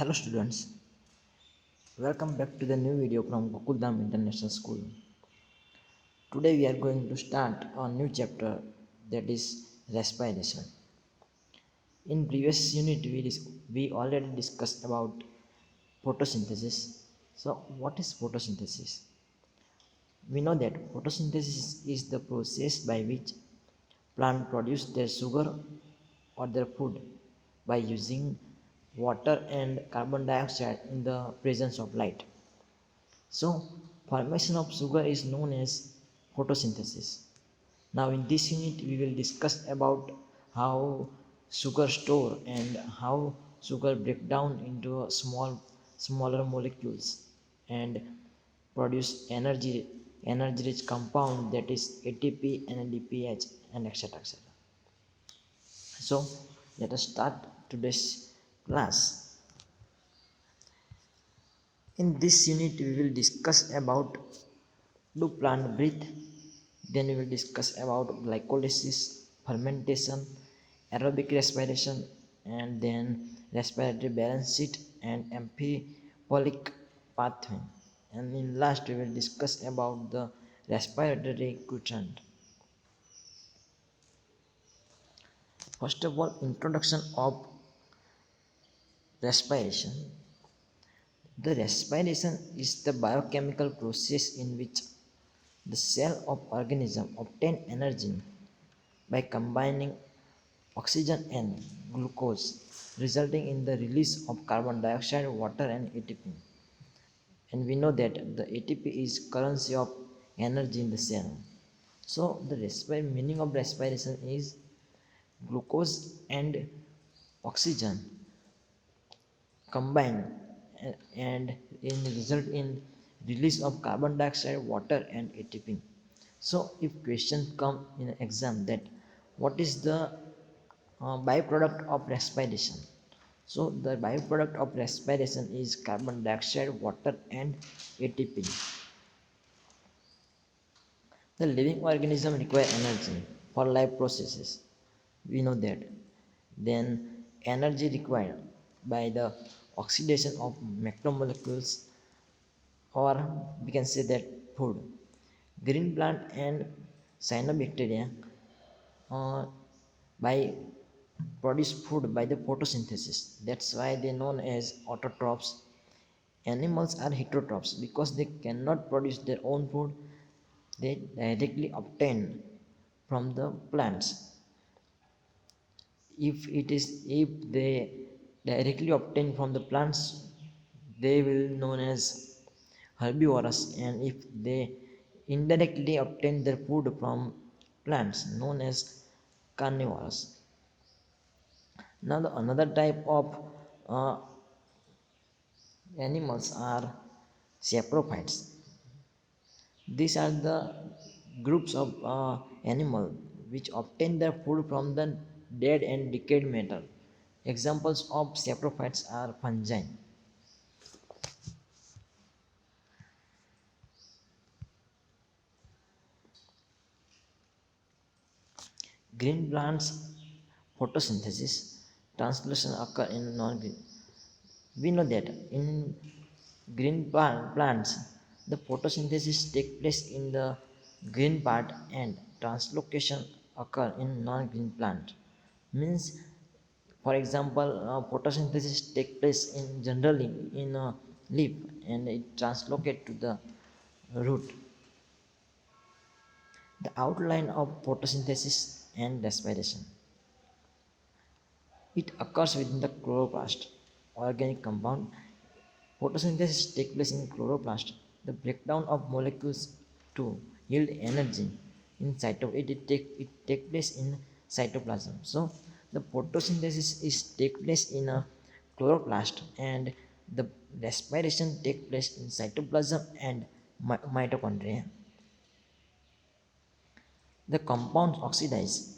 Hello students, welcome back to the new video from Gokuldham International School. Today we are going to start a new chapter, that is respiration. In previous unit we already discussed about photosynthesis. So what is photosynthesis? We know that photosynthesis is the process by which plants produce their sugar or their food by using water and carbon dioxide in the presence of light. So formation of sugar is known as photosynthesis. Now in this unit we will discuss about how sugar store and how sugar break down into a smaller molecules and produce energy rich compound, that is ATP and NADPH and etc. etc. So let us start today's class. In this unit we will discuss about do plant breathe, then we will discuss about glycolysis, fermentation, aerobic respiration, and then respiratory balance sheet and amphipholic pathway, and in last we will discuss about the respiratory quotient. First of all, introduction of respiration. The respiration is the biochemical process in which the cell of organism obtain energy by combining oxygen and glucose, resulting in the release of carbon dioxide, water, and ATP. And we know that the ATP is currency of energy in the cell. So the meaning of respiration is glucose and oxygen combined and in result in release of carbon dioxide, water, and ATP. So if question come in an exam that what is the byproduct of respiration, so the byproduct of respiration is carbon dioxide, water, and ATP. The living organism require energy for life processes, we know that. Then energy required by the oxidation of macromolecules, or we can say that food. Green plant and cyanobacteria by produce food by the photosynthesis. That's why they known as autotrophs. Animals are heterotrophs because they cannot produce their own food. They directly obtain from the plants. If they directly obtain from the plants, they will known as herbivorous, and if they indirectly obtain their food from plants, known as carnivorous. Now the another type of uh, animals are saprophytes. These are the groups of animal which obtain their food from the dead and decayed matter. Examples of saprophytes are fungi. Green plants photosynthesis translation occur in non-green. We know that in green plants the photosynthesis take place in the green part and translocation occur in non-green plant. Means, for example, photosynthesis take place in generally in a leaf and it translocate to the root. The outline of photosynthesis and respiration. It occurs within the chloroplast, organic compound. Photosynthesis takes place in chloroplast. The breakdown of molecules to yield energy in it take place in cytoplasm. So the photosynthesis is take place in a chloroplast and the respiration take place in cytoplasm and mitochondria. The compounds oxidize.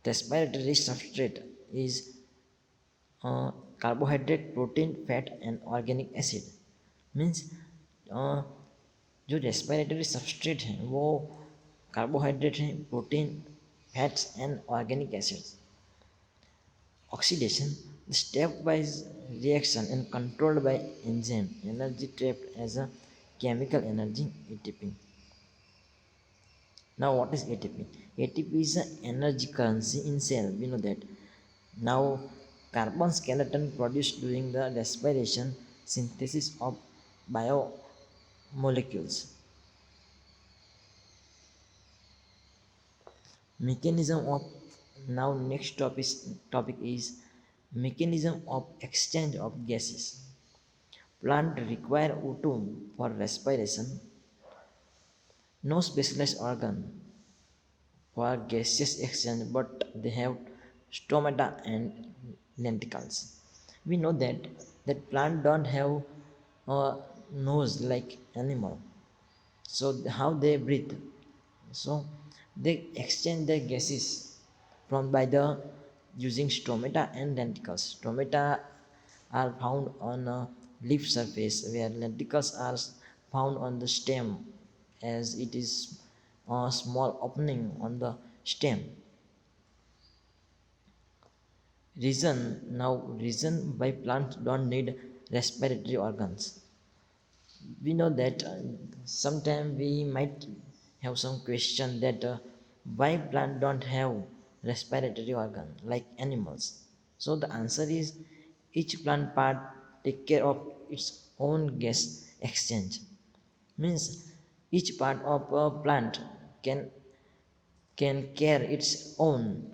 Respiratory substrate is carbohydrate, protein, fat, and organic acid. Means जो respiratory substrate हैं वो carbohydrate हैं, protein, fats and organic acids. Oxidation. The stepwise reaction and controlled by enzyme, energy trapped as a chemical energy ATP. Now, what is ATP? ATP is an energy currency in cell. We know that. Now, carbon skeleton produced during the respiration synthesis of biomolecules. Mechanism of now next topic is mechanism of exchange of gases. Plant require O2 for respiration. No specialized organ for gaseous exchange, but they have stomata and lenticles. We know that plant don't have a nose like animal, so how they breathe, so they exchange their gases from by the using stomata and lenticles. Stomata are found on a leaf surface, where lenticles are found on the stem, as it is a small opening on the stem. Reason why plants don't need respiratory organs. We know that sometimes we might have some question that why plant don't have respiratory organ like animals. So the answer is each plant part take care of its own gas exchange. Means each part of a plant can care its own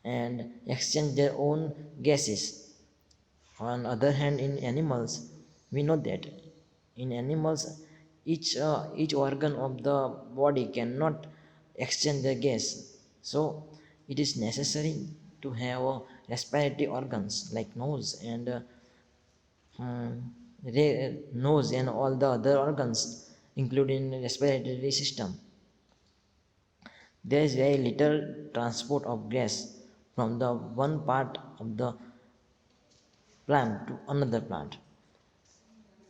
and exchange their own gases. On other hand, in animals, we know that in animals, each organ of the body cannot exchange the gas. So it is necessary to have respiratory organs like nose and nose and all the other organs, including respiratory system. There is very little transport of gas from the one part of the plant to another plant,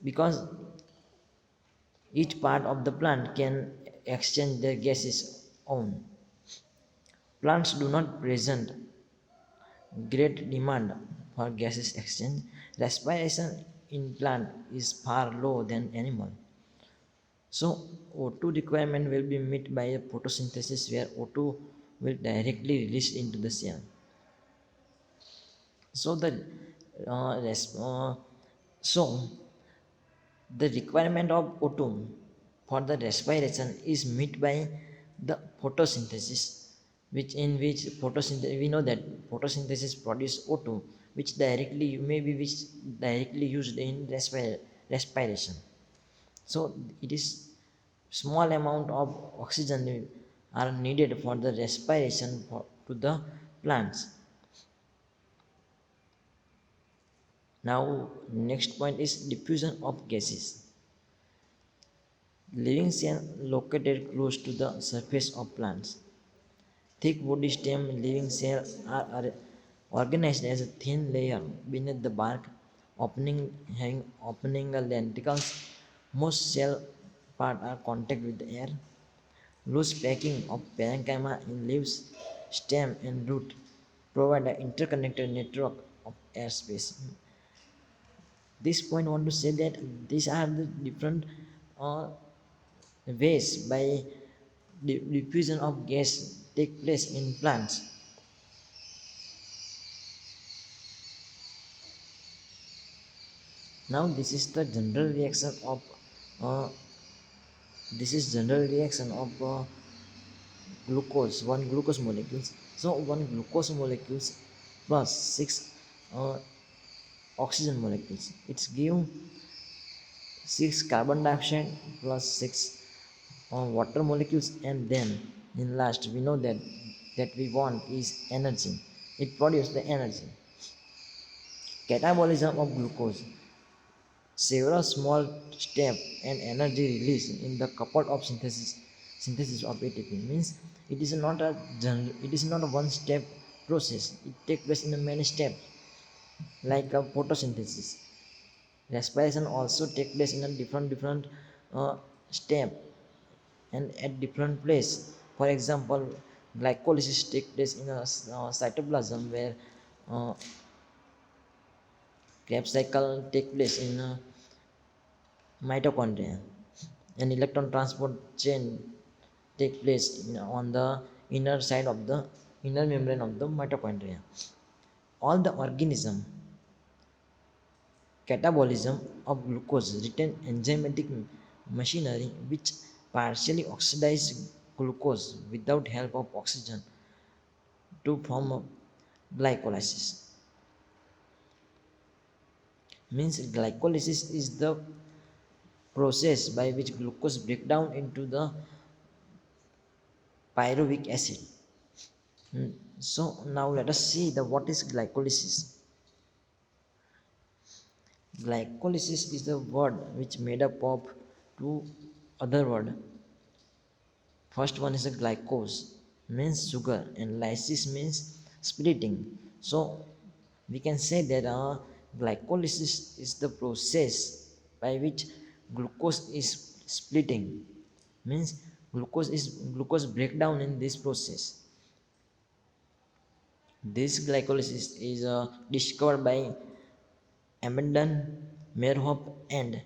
because each part of the plant can exchange their gases own. Plants do not present great demand for gases exchange. Respiration in plant is far low than animal. So O2 requirement will be met by a photosynthesis, where O2 will directly release into the cell. So the so the requirement of O2 for the respiration is met by the photosynthesis, which photosynthesis, we know that photosynthesis produce O2, which directly used in respiration. So it is small amount of oxygen are needed for the respiration to the plants. Now next point is diffusion of gases. Living cells located close to the surface of plants. Thick woody stem living cells are organized as a thin layer beneath the bark, opening a lenticles. Most cell part are contact with the air. Loose packing of parenchyma in leaves, stem and root provide an interconnected network of airspace. This point I want to say that these are the different uh, ways by diffusion of gas take place in plants. Now uh, this is general reaction of glucose, one glucose molecules. So one glucose molecules plus six uh, oxygen molecules, it's give 6 carbon dioxide plus 6 water molecules, and then in last we know that we want is energy. It produces the energy. Catabolism of glucose, several small step and energy release in the couple of synthesis of ATP. Means it is not a one step process, it takes place in a many steps, like a photosynthesis. Respiration also take place in a different step and at different place. For example, glycolysis take place in a cytoplasm, where uh, Krebs cycle take place in mitochondria. An electron transport chain take place on the inner side of the inner membrane of the mitochondria. All the organism catabolism of glucose retain enzymatic machinery which partially oxidize glucose without help of oxygen to form glycolysis. Means glycolysis is the process by which glucose break down into the pyruvic acid. So now let us see the what is glycolysis. Glycolysis is the word which made up of two other word. First one is a glycose, means sugar, and lysis means splitting. So we can say that glycolysis is the process by which glucose is splitting. Means glucose breakdown in this process. This glycolysis is discovered by Amundsen, Merhoff, and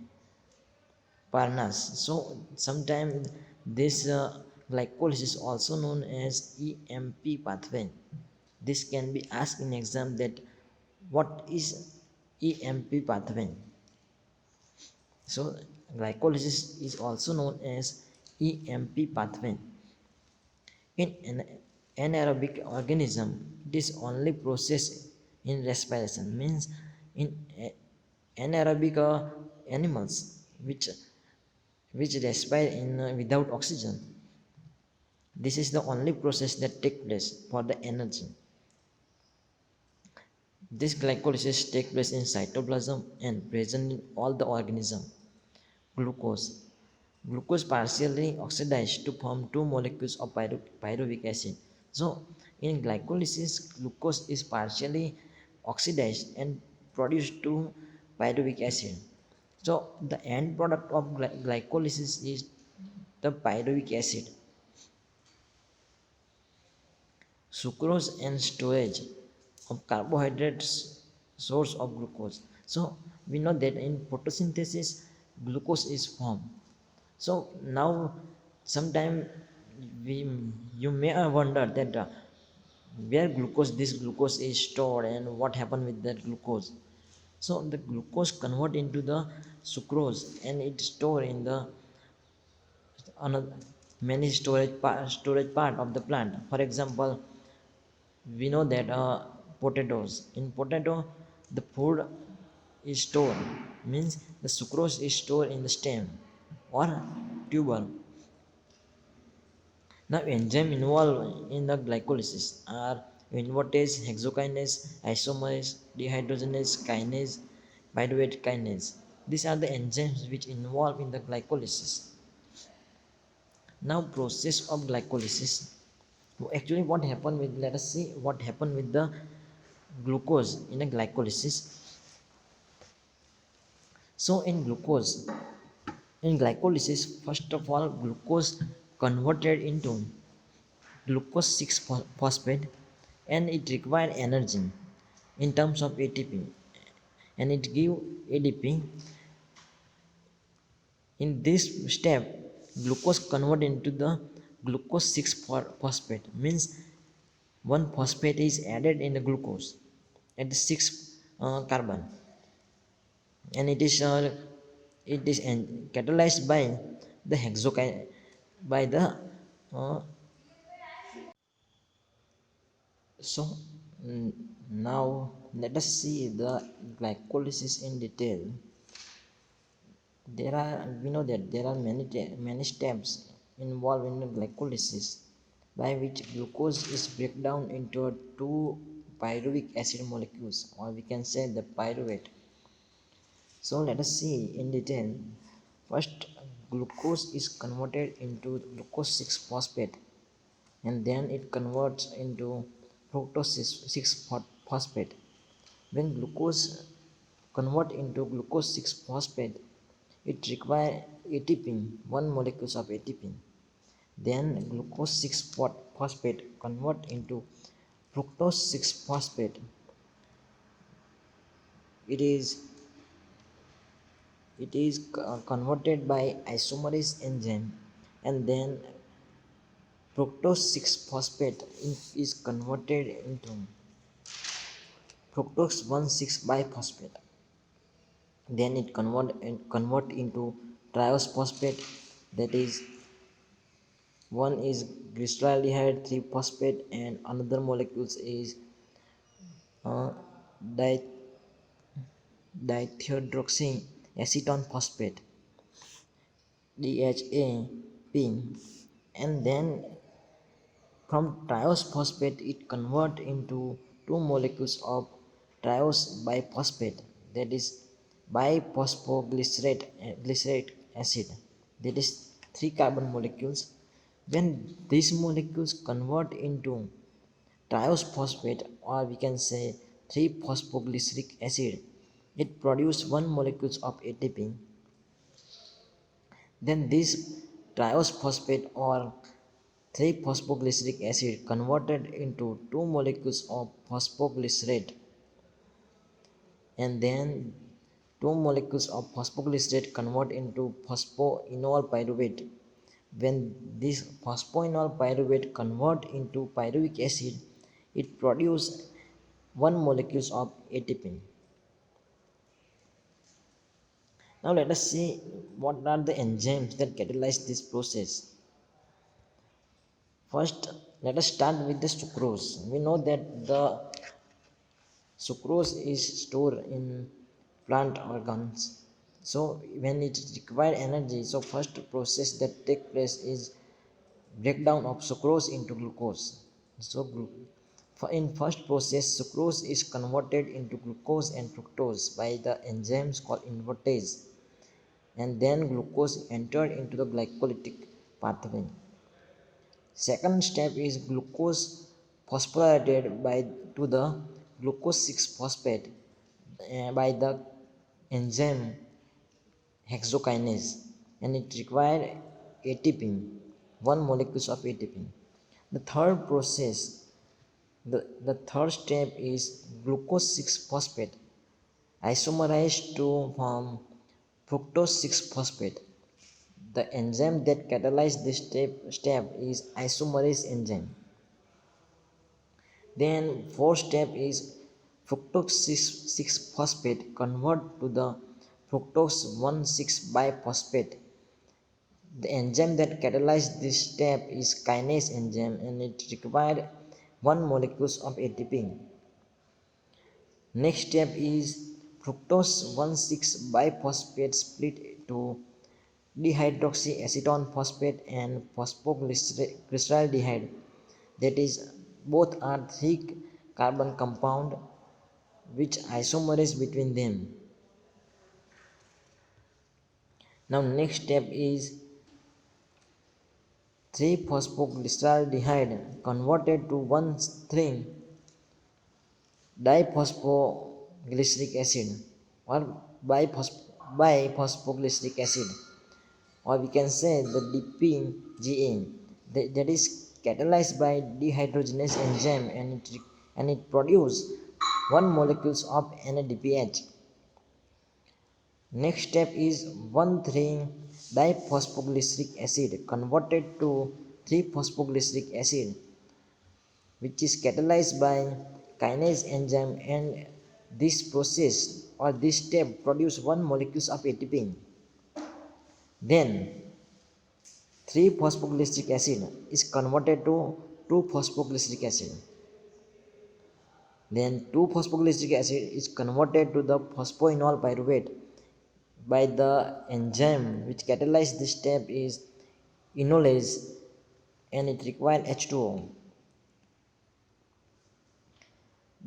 Parnas. So sometimes this glycolysis is also known as EMP pathway. This can be asked in exam that what is EMP pathway. So glycolysis is also known as EMP pathway. In an anaerobic organism, it is only process in respiration. Means in anaerobic animals which respire in without oxygen. This is the only process that takes place for the energy. This glycolysis takes place in cytoplasm and present in all the organism. Glucose. Glucose partially oxidized to form two molecules of pyruvic acid. So in glycolysis, glucose is partially oxidized and produced to pyruvic acid. So the end product of glycolysis is the pyruvic acid. Sucrose and storage of carbohydrates source of glucose. So we know that in photosynthesis glucose is formed. So now sometime we you may wonder that where this glucose is stored and what happened with that glucose. So the glucose convert into the sucrose and it stored in the another many storage part of the plant. For example, we know that potatoes in potato the food is stored, means the sucrose is stored in the stem or tuber. Now enzyme involved in the glycolysis are invertase, hexokinase, isomerase, dehydrogenase, kinase, pyruvate kinase. These are the enzymes which involve in the glycolysis. Now process of glycolysis. Actually what happened with, let us see what happened with the glucose in a glycolysis. So in glycolysis, first of all glucose converted into glucose 6 phosphate and it required energy in terms of ATP and it give ADP. In this step glucose convert into the glucose 6 phosphate, means one phosphate is added in the glucose at the 6 carbon and it is catalyzed by the hexokinase by the uh, so now let us see the glycolysis in detail. There are, we know that there are many steps involved in the glycolysis by which glucose is break down into two pyruvic acid molecules, or we can say the pyruvate. So let us see in detail. First, glucose is converted into glucose 6 phosphate and then it converts into fructose 6 phosphate. When glucose convert into glucose 6 phosphate, it requires ATP, one molecule of ATP. Then glucose 6 phosphate convert into fructose 6 phosphate. it is converted by isomerase enzyme, and then fructose 6 phosphate is converted into fructose 1,6 biphosphate. Then it convert into triose phosphate, that is one is glyceraldehyde 3 phosphate and another molecules is uh, di- dithiohydroxyacetone phosphate, DHAP, and then from triose phosphate it convert into two molecules of triose biphosphate, that is biphosphoglycerate glycerate acid, that is three carbon molecules. When these molecules convert into triose phosphate, or we can say 3-phosphoglyceric acid, it produces one molecules of ATP. Then this triose phosphate or 3-phosphoglyceric acid converted into two molecules of phosphoglycerate, and then two molecules of phosphoglycerate convert into phosphoenol pyruvate. When this phosphoenol pyruvate convert into pyruvic acid, it produces one molecules of ATP. Now let us see what are the enzymes that catalyze this process. First, let us start with the sucrose. We know that the sucrose is stored in plant organs. So when it requires energy, so first process that take place is breakdown of sucrose into glucose. So in first process, sucrose is converted into glucose and fructose by the enzymes called invertase, and then glucose entered into the glycolytic pathway. Second step is glucose phosphorylated by to the glucose 6 phosphate by the enzyme hexokinase, and it requires ATP, one molecules of ATP. The third process, the third step is glucose 6 phosphate isomerized to form fructose 6 phosphate. The enzyme that catalyzes this step is isomerase enzyme. Then fourth step is fructose 6 phosphate convert to the fructose 1,6 biphosphate. The enzyme that catalyzes this step is kinase enzyme, and it requires one molecules of ATP. Next step is fructose 1,6 biphosphate split to dihydroxyacetone phosphate and phosphoglyceraldehyde, that is both are three carbon compound which isomerase between them. Now next step is 3-phosphoglyceraldehyde converted to 1,3-diphosphoglyceric acid or biphosphoglyceric acid, or we can say the DPGA, that is catalyzed by dehydrogenase enzyme, and it produces one molecules of NADPH. Next step is 1,3-diphosphoglyceric acid converted to 3-phosphoglyceric acid, which is catalyzed by kinase enzyme, and this process or this step produce one molecules of ATP. Then 3-phosphoglyceric acid is converted to 2-phosphoglyceric acid. Then 2-phosphoglyceric acid is converted to the phosphoenol pyruvate by the enzyme which catalyzes this step is enolase, and it requires H2O.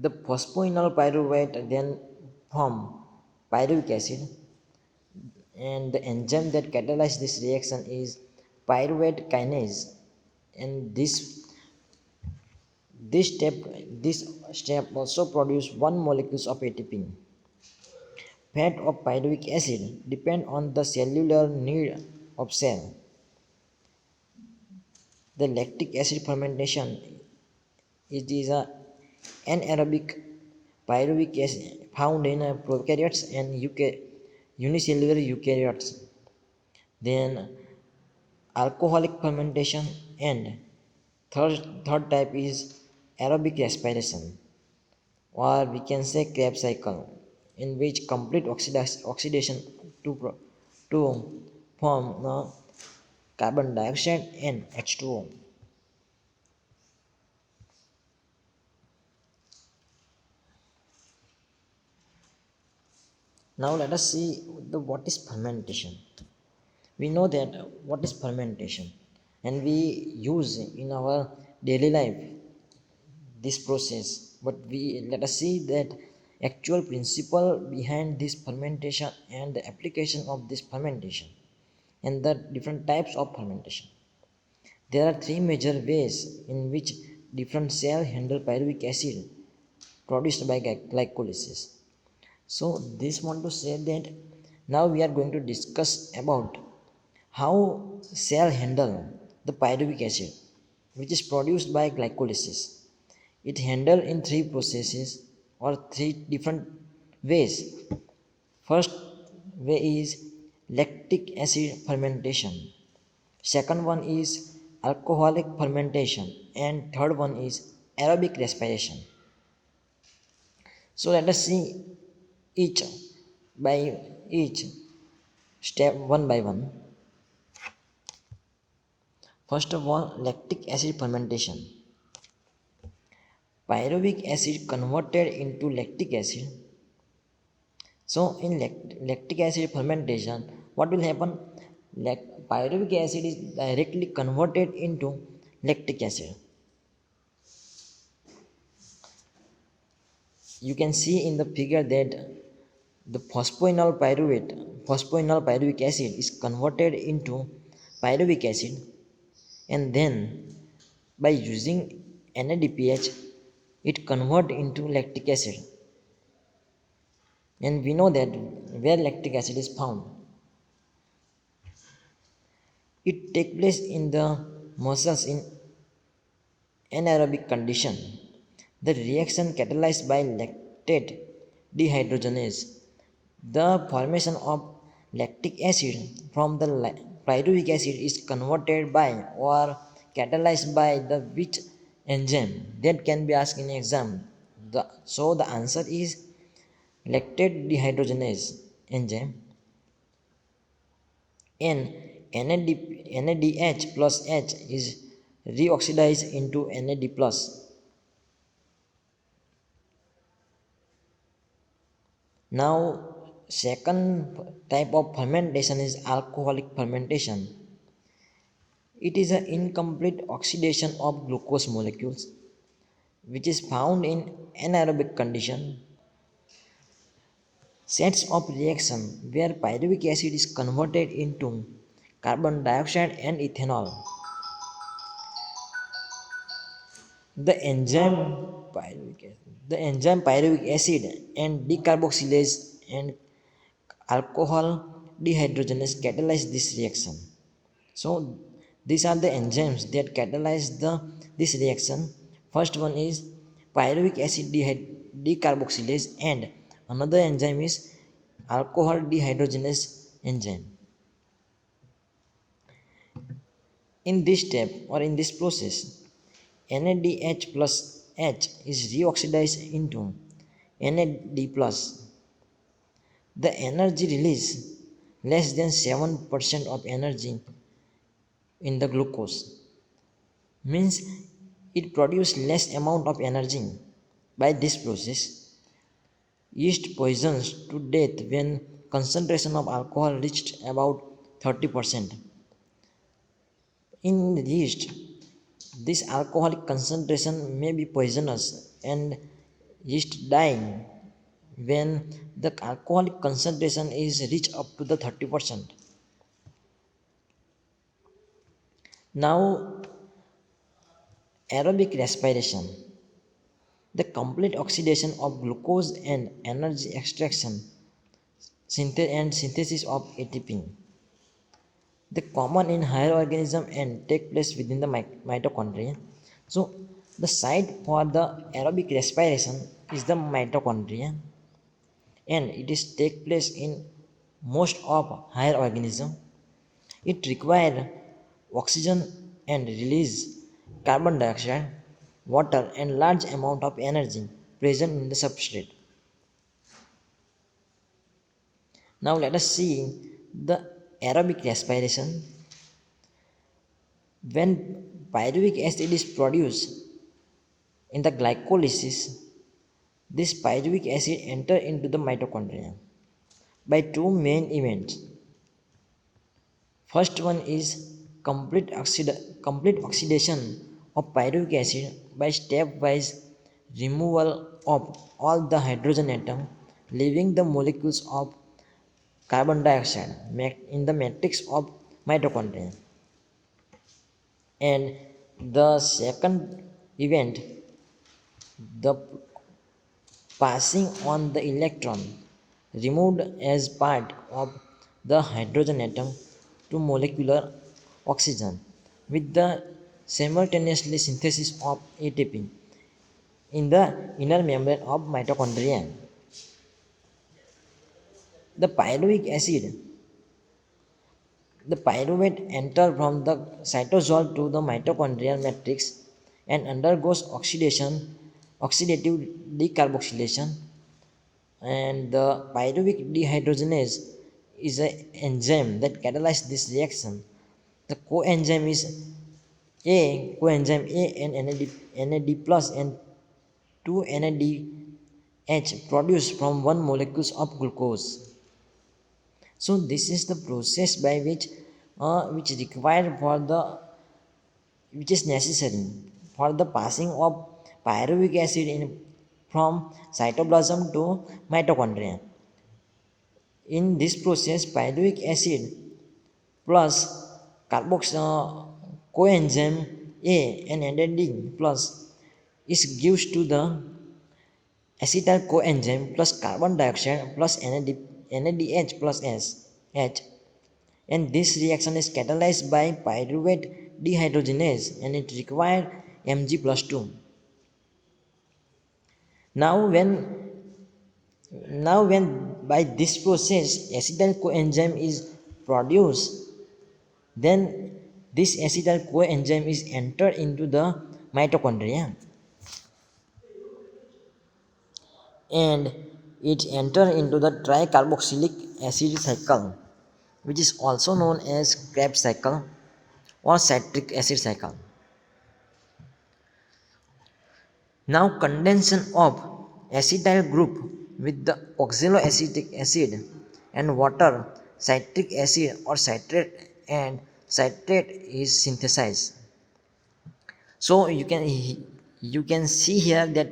The phosphoenol pyruvate then form pyruvic acid, and the enzyme that catalyzes this reaction is pyruvate kinase, and this step also produce one molecules of ATP. Fat of pyruvic acid depend on the cellular need of cell. The lactic acid fermentation, it is a anaerobic found in prokaryotes and unicellular eukaryotes. Then alcoholic fermentation, and third type is aerobic respiration, or we can say Krebs cycle, in which complete oxidation to form carbon dioxide and H2O. Now let us see what is fermentation. We know that what is fermentation, and we use in our daily life this process, but we let us see that actual principle behind this fermentation and the application of this fermentation and the different types of fermentation. There are three major ways in which different cells handle pyruvic acid produced by glycolysis. So this want to say that now we are going to discuss about how cell handle the pyruvic acid which is produced by glycolysis. It handled in three processes or three different ways. First way is lactic acid fermentation. Second one is alcoholic fermentation, and third one is aerobic respiration. So let us see each by each step one by one. First of all, lactic acid fermentation. Pyruvic acid converted into lactic acid. So in lactic acid fermentation, what will happen? Pyruvic acid is directly converted into lactic acid. You can see in the figure that the phosphoenol pyruvic acid is converted into pyruvic acid, and then by using NADPH it convert into lactic acid. And we know that where lactic acid is found, it takes place in the muscles in anaerobic condition. The reaction catalyzed by lactate dehydrogenase. The formation of lactic acid from the pyruvic acid is converted by or catalyzed by the which enzyme? That can be asked in exam. So the answer is lactate dehydrogenase enzyme. And NADH plus H is reoxidized into NAD plus. Now second type of fermentation is alcoholic fermentation. It is an incomplete oxidation of glucose molecules which is found in anaerobic condition. Sets of reaction where pyruvic acid is converted into carbon dioxide and ethanol. The enzyme pyruvic acid and decarboxylase and alcohol dehydrogenase catalyze this reaction. So these are the enzymes that catalyze this reaction. First one is pyruvic acid decarboxylase, and another enzyme is alcohol dehydrogenase enzyme. In this step or in this process, NADH plus H is reoxidized into NAD plus. The energy release less than 7% of energy in the glucose means it produces less amount of energy. By this process, yeast poisons to death when concentration of alcohol reached about 30%. In yeast, this alcoholic concentration may be poisonous and yeast dying when the alcoholic concentration is reached up to the 30%. Now aerobic respiration, the complete oxidation of glucose and energy extraction and synthesis of ATP. The common in higher organism and take place within the mitochondria. So the site for the aerobic respiration is the mitochondria. and it is take place in most of higher organism. It require oxygen and release carbon dioxide, water and large amount of energy present in the substrate. Now let us see the aerobic respiration. When pyruvic acid is produced in the glycolysis, this pyruvic acid enter into the mitochondria by two main events. First one is complete oxidation of pyruvic acid by stepwise removal of all the hydrogen atom, leaving the molecules of carbon dioxide in the matrix of mitochondria. And the second event, the passing on the electron removed as part of the hydrogen atom to molecular oxygen with the simultaneously synthesis of ATP in the inner membrane of mitochondria. The pyruvic acid, the pyruvate enter from the cytosol to the mitochondrial matrix and undergoes oxidative decarboxylation, and the pyruvic dehydrogenase is an enzyme that catalyzes this reaction. The coenzyme is coenzyme A and NAD plus and 2 NADH produced from one molecule of glucose. So this is the process by which required for the which is necessary for the passing of pyruvic acid from cytoplasm to mitochondria. In this process, pyruvic acid plus coenzyme A and NAD plus is gives to the acetyl coenzyme plus carbon dioxide plus NADH plus H, and this reaction is catalyzed by pyruvate dehydrogenase and it requires Mg plus 2. Now when by this process acetyl coenzyme is produced, then this acetyl coenzyme is entered into the mitochondria and it enter into the tricarboxylic acid cycle, which is also known as Krebs cycle or citric acid cycle. Now condensation of acetyl group with the oxaloacetic acid and water, citric acid or citrate is synthesized. So you can see here that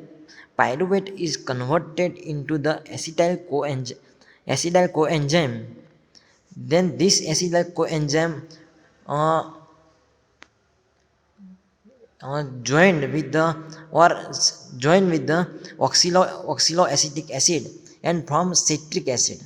pyruvate is converted into the acetyl coenzyme. Then this acetyl coenzyme uh, joined with the oxaloacetic acid and form citric acid.